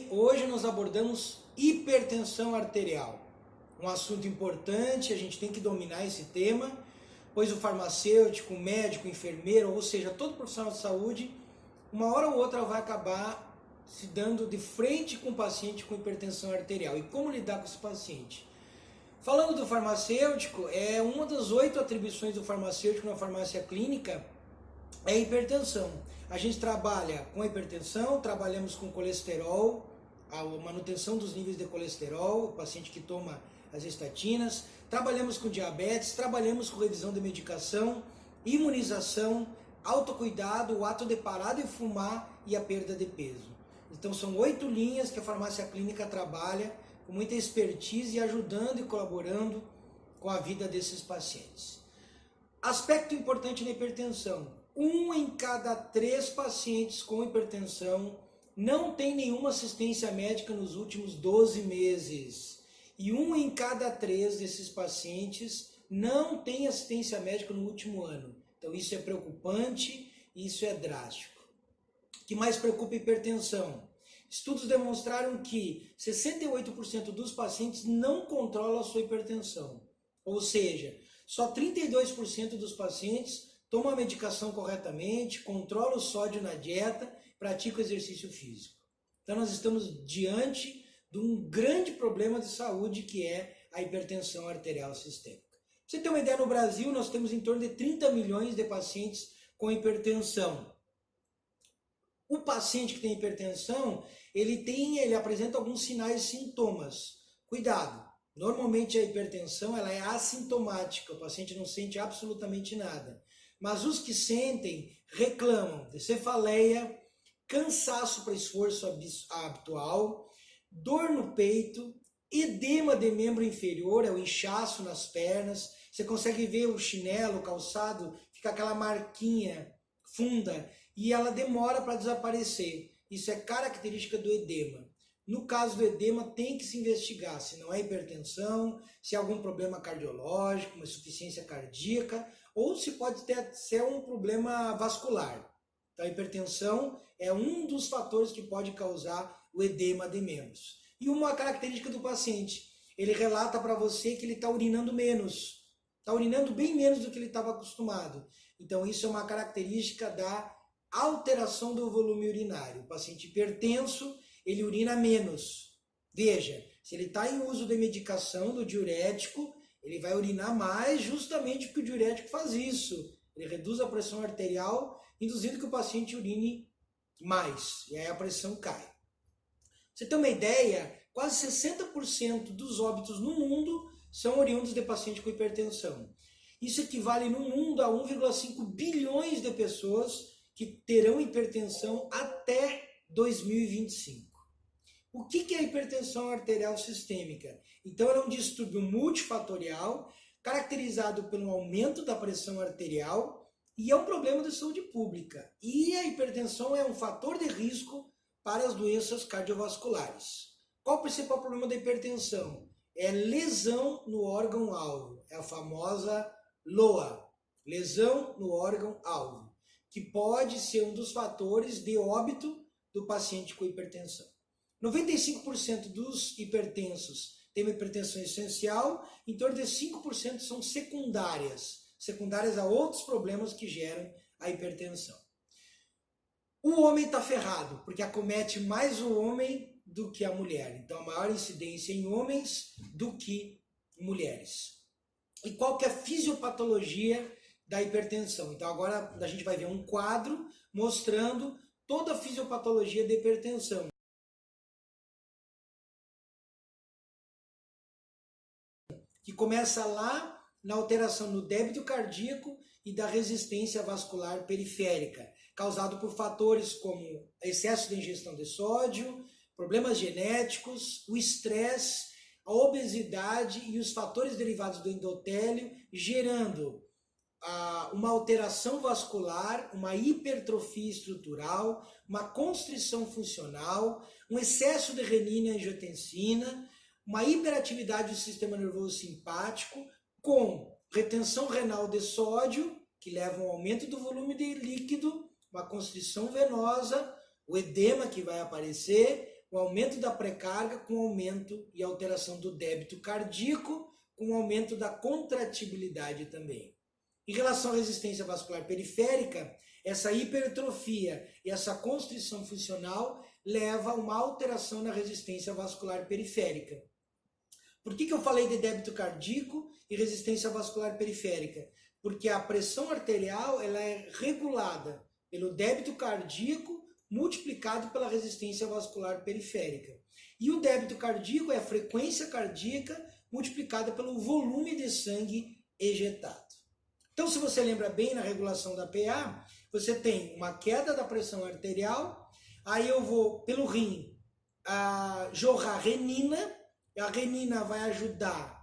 bem? Hoje nós abordamos hipertensão arterial. Um assunto importante, a gente tem que dominar esse tema, pois o farmacêutico, o médico, o enfermeiro, ou seja, todo profissional de saúde, uma hora ou outra vai acabar se dando de frente com o paciente com hipertensão arterial. E como lidar com esse paciente? Falando do farmacêutico, uma das 8 atribuições do farmacêutico na farmácia clínica é a hipertensão. A gente trabalha com a hipertensão, trabalhamos com colesterol, a manutenção dos níveis de colesterol, o paciente que toma as estatinas, trabalhamos com diabetes, trabalhamos com revisão de medicação, imunização, autocuidado, o ato de parar de fumar e a perda de peso. Então são 8 linhas que a farmácia clínica trabalha com muita expertise e ajudando e colaborando com a vida desses pacientes. Aspecto importante na hipertensão: 1 em cada 3 pacientes com hipertensão não tem nenhuma assistência médica nos últimos 12 meses. E 1 em cada 3 desses pacientes não tem assistência médica no último ano. Então isso é preocupante, isso é drástico. O que mais preocupa a hipertensão? Estudos demonstraram que 68% dos pacientes não controlam a sua hipertensão. Ou seja, só 32% dos pacientes tomam a medicação corretamente, controlam o sódio na dieta, praticam exercício físico. Então nós estamos diante de um grande problema de saúde que é a hipertensão arterial sistêmica. Pra você ter uma ideia, no Brasil nós temos em torno de 30 milhões de pacientes com hipertensão. O paciente que tem hipertensão, ele apresenta alguns sinais e sintomas. Cuidado! Normalmente a hipertensão ela é assintomática, o paciente não sente absolutamente nada. Mas os que sentem reclamam de cefaleia, cansaço para esforço habitual, dor no peito, edema de membro inferior, é o inchaço nas pernas. Você consegue ver o chinelo, o calçado, fica aquela marquinha funda e ela demora para desaparecer. Isso é característica do edema. No caso do edema, tem que se investigar se não é hipertensão, se é algum problema cardiológico, uma insuficiência cardíaca, ou se pode ser um problema vascular. Então, a hipertensão é um dos fatores que pode causar o edema de membros. E uma característica do paciente, ele relata para você que ele está urinando menos, está urinando bem menos do que ele estava acostumado. Então, isso é uma característica da alteração do volume urinário. O paciente hipertenso, ele urina menos. Veja, se ele está em uso de medicação, do diurético, ele vai urinar mais justamente porque o diurético faz isso. Ele reduz a pressão arterial, induzindo que o paciente urine mais. E aí a pressão cai. Pra você ter uma ideia, quase 60% dos óbitos no mundo são oriundos de paciente com hipertensão. Isso equivale no mundo a 1,5 bilhões de pessoas que terão hipertensão até 2025. O que é a hipertensão arterial sistêmica? Então, ela é um distúrbio multifatorial, caracterizado pelo aumento da pressão arterial e é um problema de saúde pública. E a hipertensão é um fator de risco para as doenças cardiovasculares. Qual o principal problema da hipertensão? É lesão no órgão-alvo, é a famosa LOA, lesão no órgão-alvo, que pode ser um dos fatores de óbito do paciente com hipertensão. 95% dos hipertensos têm uma hipertensão essencial, em torno de 5% são secundárias a outros problemas que geram a hipertensão. O homem está ferrado, porque acomete mais o homem do que a mulher. Então, a maior incidência em homens do que mulheres. E qual que é a fisiopatologia da hipertensão? Então, agora a gente vai ver um quadro mostrando toda a fisiopatologia da hipertensão. Que começa lá na alteração no débito cardíaco e da resistência vascular periférica, causado por fatores como excesso de ingestão de sódio, problemas genéticos, o estresse, a obesidade e os fatores derivados do endotélio, gerando uma alteração vascular, uma hipertrofia estrutural, uma constrição funcional, um excesso de renina e angiotensina, uma hiperatividade do sistema nervoso simpático, com retenção renal de sódio, que leva a um aumento do volume de líquido, uma constrição venosa, o edema que vai aparecer, o aumento da pré-carga com aumento e alteração do débito cardíaco, com aumento da contratibilidade também. Em relação à resistência vascular periférica, essa hipertrofia e essa constrição funcional leva a uma alteração na resistência vascular periférica. Por que eu falei de débito cardíaco e resistência vascular periférica? Porque a pressão arterial ela é regulada pelo débito cardíaco multiplicado pela resistência vascular periférica. E o débito cardíaco é a frequência cardíaca multiplicada pelo volume de sangue ejetado. Então, se você lembra bem, na regulação da PA, você tem uma queda da pressão arterial, aí eu vou, pelo rim, jorrar renina, a renina vai ajudar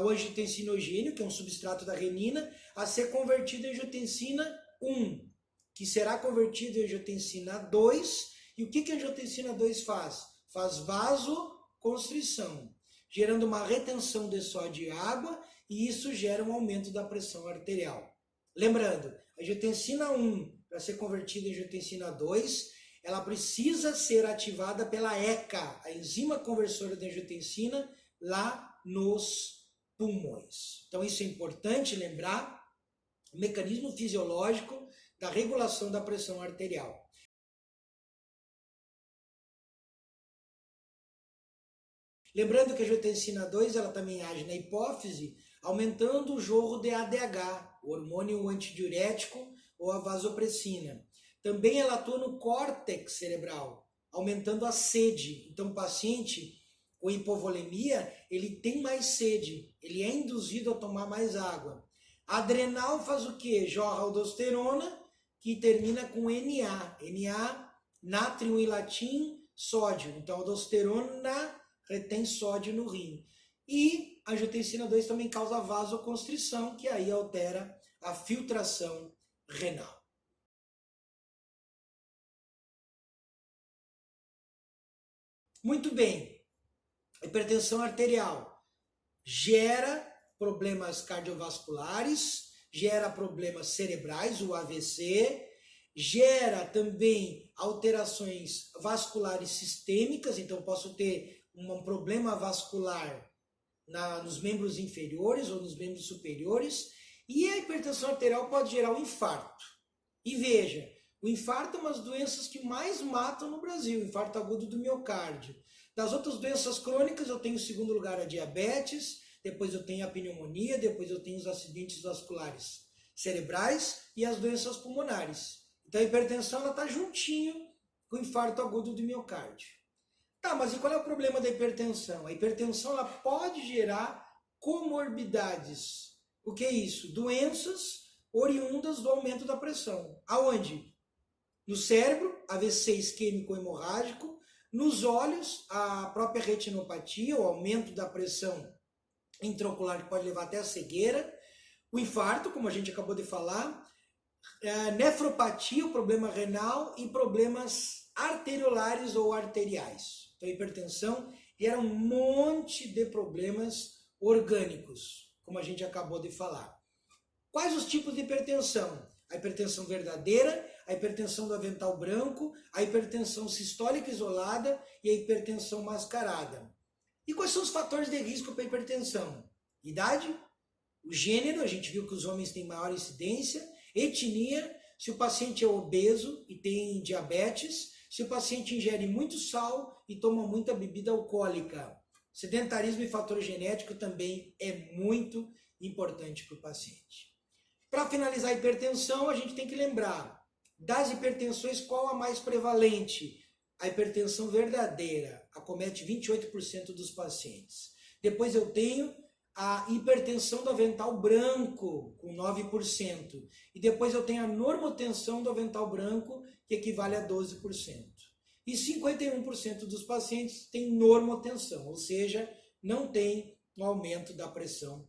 o angiotensinogênio, que é um substrato da renina, a ser convertido em angiotensina 1, que será convertido em angiotensina 2. E o que a angiotensina 2 faz? Faz vasoconstrição, gerando uma retenção de sódio e água, e isso gera um aumento da pressão arterial. Lembrando, a angiotensina 1, para ser convertida em angiotensina 2, ela precisa ser ativada pela ECA, a enzima conversora de angiotensina, lá nos pulmões. Então isso é importante lembrar, o mecanismo fisiológico da regulação da pressão arterial. Lembrando que a angiotensina 2 ela também age na hipófise, aumentando o jorro de ADH, o hormônio antidiurético ou a vasopressina. Também ela atua no córtex cerebral, aumentando a sede. Então o paciente com hipovolemia, ele tem mais sede, ele é induzido a tomar mais água. A adrenal faz o quê? Jorra aldosterona, que termina com Na. Na, nátrium e latim, sódio. Então a aldosterona retém sódio no rim. E a angiotensina 2 também causa vasoconstrição, que aí altera a filtração renal. Muito bem, a hipertensão arterial gera problemas cardiovasculares, gera problemas cerebrais, o AVC, gera também alterações vasculares sistêmicas, então posso ter um problema vascular nos membros inferiores ou nos membros superiores, e a hipertensão arterial pode gerar um infarto. E veja, o infarto é uma das doenças que mais matam no Brasil, infarto agudo do miocárdio. Das outras doenças crônicas, eu tenho em segundo lugar a diabetes, depois eu tenho a pneumonia, depois eu tenho os acidentes vasculares cerebrais e as doenças pulmonares. Então a hipertensão está juntinho com o infarto agudo do miocárdio. Tá, mas e qual é o problema da hipertensão? A hipertensão ela pode gerar comorbidades. O que é isso? Doenças oriundas do aumento da pressão. Aonde? No cérebro, AVC isquêmico hemorrágico. Nos olhos, a própria retinopatia, o aumento da pressão intraocular que pode levar até a cegueira. O infarto, como a gente acabou de falar. Nefropatia, o problema renal e problemas arteriolares ou arteriais. Então, a hipertensão gera um monte de problemas orgânicos, como a gente acabou de falar. Quais os tipos de hipertensão? A hipertensão verdadeira, a hipertensão do avental branco, a hipertensão sistólica isolada e a hipertensão mascarada. E quais são os fatores de risco para a hipertensão? Idade, o gênero, a gente viu que os homens têm maior incidência, etnia, se o paciente é obeso e tem diabetes, se o paciente ingere muito sal e toma muita bebida alcoólica. Sedentarismo e fator genético também é muito importante para o paciente. Para finalizar a hipertensão, a gente tem que lembrar das hipertensões qual a mais prevalente. A hipertensão verdadeira acomete 28% dos pacientes. Depois eu tenho a hipertensão do avental branco, com 9%. E depois eu tenho a normotensão do avental branco, que equivale a 12%. E 51% dos pacientes têm normotensão, ou seja, não tem um aumento da pressão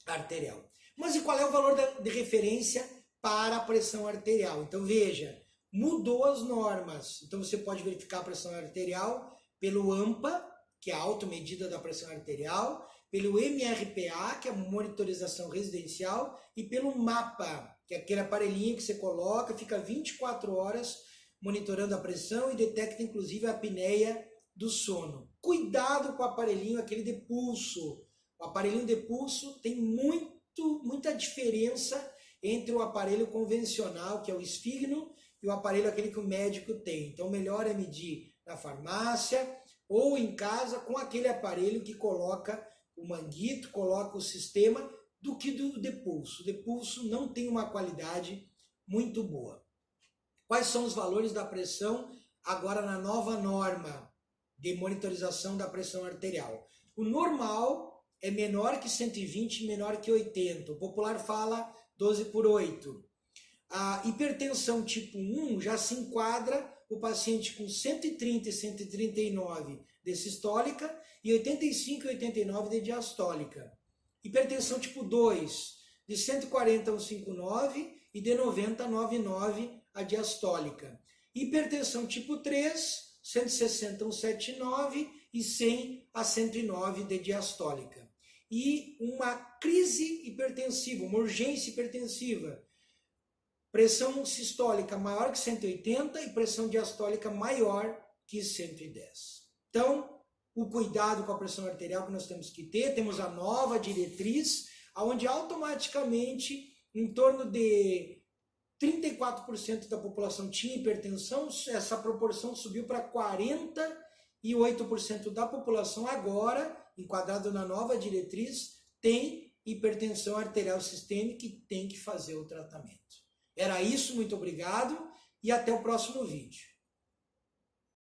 arterial. Mas e qual é o valor de referência para a pressão arterial? Então veja, mudou as normas. Então você pode verificar a pressão arterial pelo AMPA, que é a automedida da pressão arterial, pelo MRPA, que é a monitorização residencial, e pelo MAPA, que é aquele aparelhinho que você coloca, fica 24 horas monitorando a pressão e detecta inclusive a apneia do sono. Cuidado com o aparelhinho, aquele de pulso. O aparelhinho de pulso tem muita diferença entre o aparelho convencional, que é o esfigno, e o aparelho aquele que o médico tem. Então, melhor é medir na farmácia ou em casa com aquele aparelho que coloca o manguito, coloca o sistema, do que do de pulso. O de pulso não tem uma qualidade muito boa. Quais são os valores da pressão agora na nova norma de monitorização da pressão arterial? O normal é menor que 120 e menor que 80. O popular fala 12/8. A hipertensão tipo 1 já se enquadra o paciente com 130 e 139 de sistólica e 85 e 89 de diastólica. Hipertensão tipo 2, de 140 a 159 e de 90 a 99 a diastólica. Hipertensão tipo 3, 160 a 179 e 100 a 109 de diastólica. E uma crise hipertensiva, uma urgência hipertensiva. Pressão sistólica maior que 180 e pressão diastólica maior que 110. Então, o cuidado com a pressão arterial que nós temos que ter, temos a nova diretriz, onde automaticamente em torno de 34% da população tinha hipertensão, essa proporção subiu para 48% da população agora, enquadrado na nova diretriz, tem hipertensão arterial sistêmica e tem que fazer o tratamento. Era isso, muito obrigado e até o próximo vídeo.